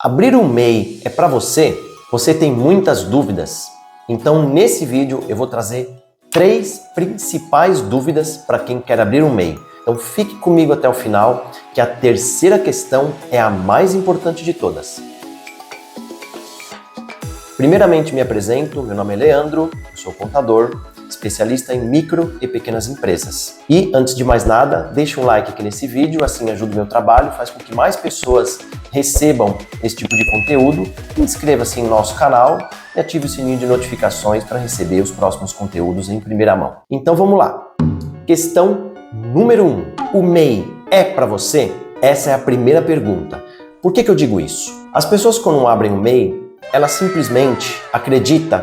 Abrir um MEI é para você? Você tem muitas dúvidas? Então nesse vídeo eu vou trazer 3 principais dúvidas para quem quer abrir um MEI. Então fique comigo até o final, que a terceira questão é a mais importante de todas. Primeiramente me apresento, meu nome é Leandro, eu sou contador, especialista em micro e pequenas empresas. E antes de mais nada, deixa um like aqui nesse vídeo, assim ajuda o meu trabalho, faz com que mais pessoas recebam esse tipo de conteúdo. Inscreva-se em nosso canal e ative o sininho de notificações para receber os próximos conteúdos em primeira mão. Então vamos lá. Questão número 1. O MEI é para você? Essa é a primeira pergunta. Por que eu digo isso? As pessoas quando abrem um MEI, elas simplesmente acreditam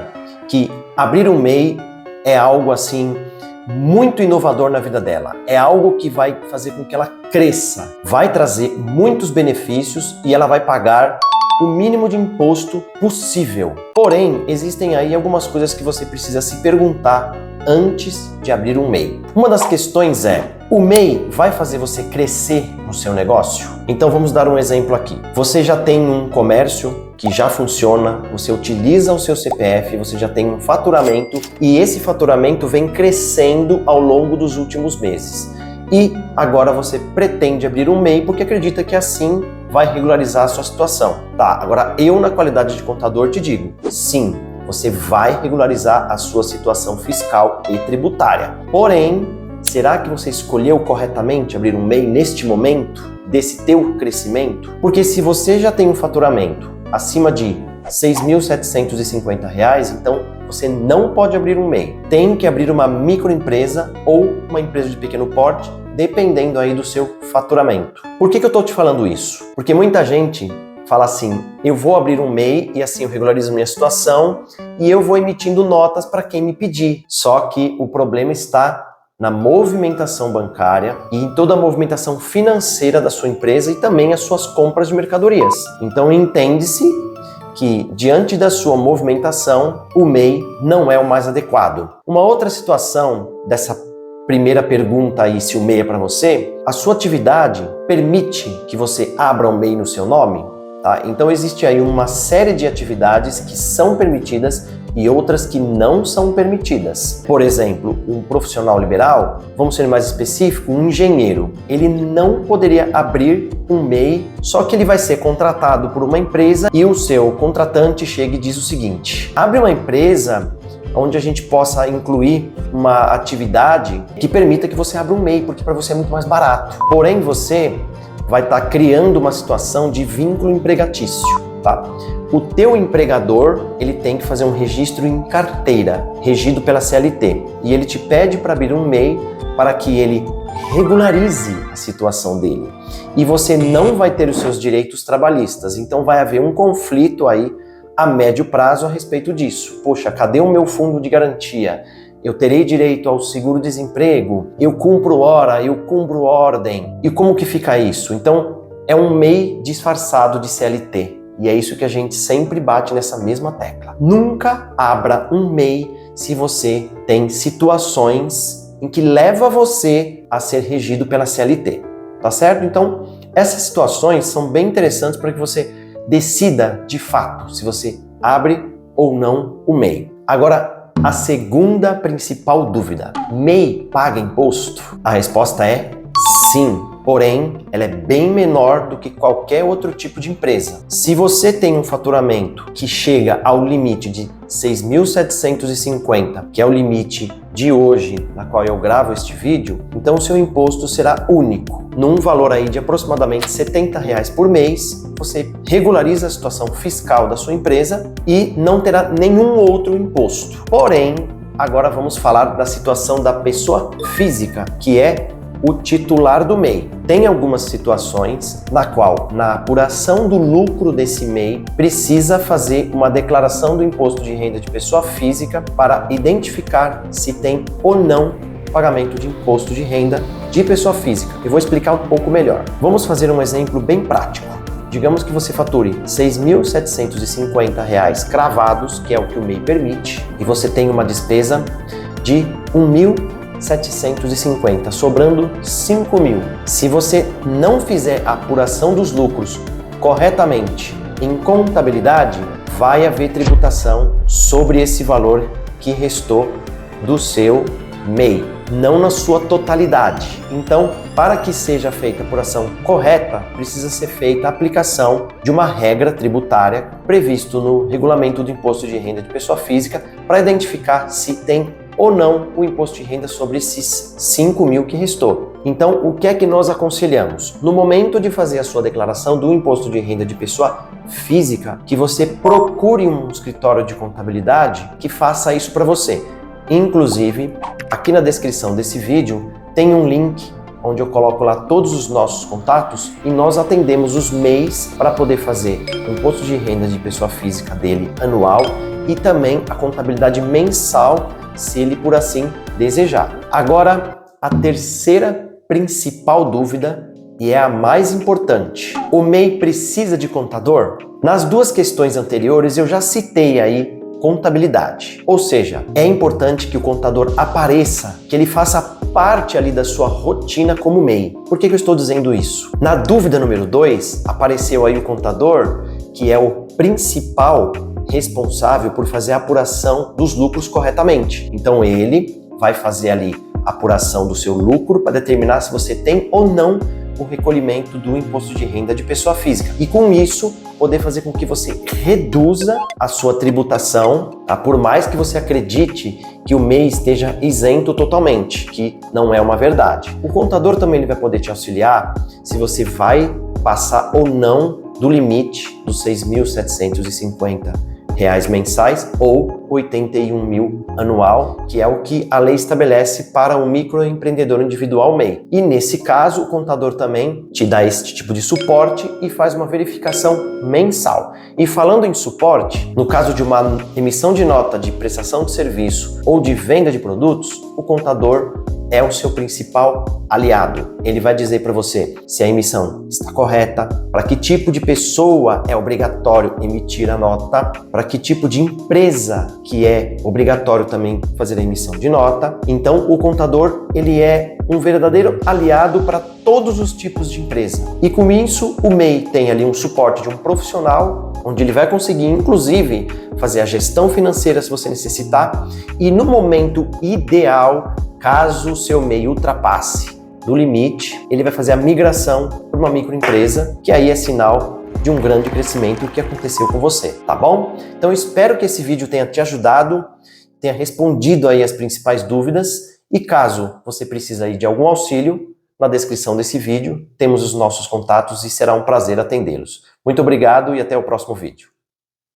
que abrir um MEI é algo assim muito inovador na vida dela. É algo que vai fazer com que ela cresça, vai trazer muitos benefícios e ela vai pagar o mínimo de imposto possível. Porém, existem aí algumas coisas que você precisa se perguntar antes de abrir um MEI. Uma das questões é: o MEI vai fazer você crescer no seu negócio? Então vamos dar um exemplo aqui. Você já tem um comércio que já funciona, você utiliza o seu CPF, você já tem um faturamento e esse faturamento vem crescendo ao longo dos últimos meses. E agora você pretende abrir um MEI porque acredita que assim vai regularizar a sua situação. Tá, agora eu na qualidade de contador te digo, sim, você vai regularizar a sua situação fiscal e tributária. Porém, será que você escolheu corretamente abrir um MEI neste momento, desse teu crescimento? Porque se você já tem um faturamento acima de R$ 6.750, então você não pode abrir um MEI. Tem que abrir uma microempresa ou uma empresa de pequeno porte, dependendo aí do seu faturamento. Por que eu estou te falando isso? Porque muita gente fala assim: eu vou abrir um MEI e assim eu regularizo minha situação e eu vou emitindo notas para quem me pedir. Só que o problema está na movimentação bancária e em toda a movimentação financeira da sua empresa e também as suas compras de mercadorias. Então entende-se que diante da sua movimentação, o MEI não é o mais adequado. Uma outra situação dessa primeira pergunta aí, se o MEI é para você, a sua atividade permite que você abra um MEI no seu nome? Tá? Então existe aí uma série de atividades que são permitidas e outras que não são permitidas. Por exemplo, um profissional liberal, vamos ser mais específico, um engenheiro, ele não poderia abrir um MEI, só que ele vai ser contratado por uma empresa e o seu contratante chega e diz o seguinte: abre uma empresa onde a gente possa incluir uma atividade que permita que você abra um MEI, porque para você é muito mais barato. Porém, você vai estar criando uma situação de vínculo empregatício, tá? O teu empregador, ele tem que fazer um registro em carteira, regido pela CLT, e ele te pede para abrir um MEI para que ele regularize a situação dele. E você não vai ter os seus direitos trabalhistas, então vai haver um conflito aí a médio prazo a respeito disso. Poxa, cadê o meu fundo de garantia? Eu terei direito ao seguro-desemprego? Eu cumpro hora? Eu cumpro ordem? E como que fica isso? Então, é um MEI disfarçado de CLT. E é isso que a gente sempre bate nessa mesma tecla. Nunca abra um MEI se você tem situações em que leva você a ser regido pela CLT. Tá certo? Então, essas situações são bem interessantes para que você decida de fato se você abre ou não o MEI. Agora, a segunda principal dúvida: MEI paga imposto? A resposta é sim, porém ela é bem menor do que qualquer outro tipo de empresa. Se você tem um faturamento que chega ao limite de 6.750, que é o limite de hoje, na qual eu gravo este vídeo, então o seu imposto será único. Num valor aí de aproximadamente R$ 70 por mês, você regulariza a situação fiscal da sua empresa e não terá nenhum outro imposto. Porém, agora vamos falar da situação da pessoa física, que é o titular do MEI. Tem algumas situações na qual, na apuração do lucro desse MEI, precisa fazer uma declaração do imposto de renda de pessoa física para identificar se tem ou não pagamento de imposto de renda de pessoa física. Eu vou explicar um pouco melhor. Vamos fazer um exemplo bem prático. Digamos que você fature R$ 6.750 cravados, que é o que o MEI permite, e você tem uma despesa de R$ 1.750, sobrando 5.000. Se você não fizer a apuração dos lucros corretamente em contabilidade, vai haver tributação sobre esse valor que restou do seu MEI, não na sua totalidade. Então, para que seja feita a apuração correta, precisa ser feita a aplicação de uma regra tributária previsto no regulamento do imposto de renda de pessoa física para identificar se tem ou não o imposto de renda sobre esses 5 mil que restou. Então, o que é que nós aconselhamos? No momento de fazer a sua declaração do imposto de renda de pessoa física, que você procure um escritório de contabilidade que faça isso para você. Inclusive, aqui na descrição desse vídeo tem um link onde eu coloco lá todos os nossos contatos e nós atendemos os MEIs para poder fazer o imposto de renda de pessoa física dele anual e também a contabilidade mensal, se ele por assim desejar. Agora, a terceira principal dúvida, e é a mais importante: o MEI precisa de contador? Nas duas questões anteriores eu já citei aí contabilidade, ou seja, é importante que o contador apareça, que ele faça parte ali da sua rotina como MEI. Por que eu estou dizendo isso? Na dúvida número 2, apareceu aí o contador, que é o principal responsável por fazer a apuração dos lucros corretamente. Então ele vai fazer ali a apuração do seu lucro para determinar se você tem ou não o recolhimento do imposto de renda de pessoa física. E com isso, poder fazer com que você reduza a sua tributação, tá? Por mais que você acredite que o MEI esteja isento totalmente, que não é uma verdade. O contador também ele vai poder te auxiliar se você vai passar ou não do limite dos R$ 6.750 mensais ou 81 mil anual, que é o que a lei estabelece para o microempreendedor individual MEI. E nesse caso, o contador também te dá esse tipo de suporte e faz uma verificação mensal. E falando em suporte, no caso de uma emissão de nota de prestação de serviço ou de venda de produtos, o contador é o seu principal aliado. Ele vai dizer para você se a emissão está correta, para que tipo de pessoa é obrigatório emitir a nota, para que tipo de empresa que é obrigatório também fazer a emissão de nota. Então, o contador, ele é um verdadeiro aliado para todos os tipos de empresa. E com isso, o MEI tem ali um suporte de um profissional, onde ele vai conseguir, inclusive, fazer a gestão financeira se você necessitar, e no momento ideal, caso o seu MEI ultrapasse do limite, ele vai fazer a migração para uma microempresa, que aí é sinal de um grande crescimento que aconteceu com você, tá bom? Então espero que esse vídeo tenha te ajudado, tenha respondido aí as principais dúvidas, e caso você precise aí de algum auxílio, na descrição desse vídeo temos os nossos contatos e será um prazer atendê-los. Muito obrigado e até o próximo vídeo.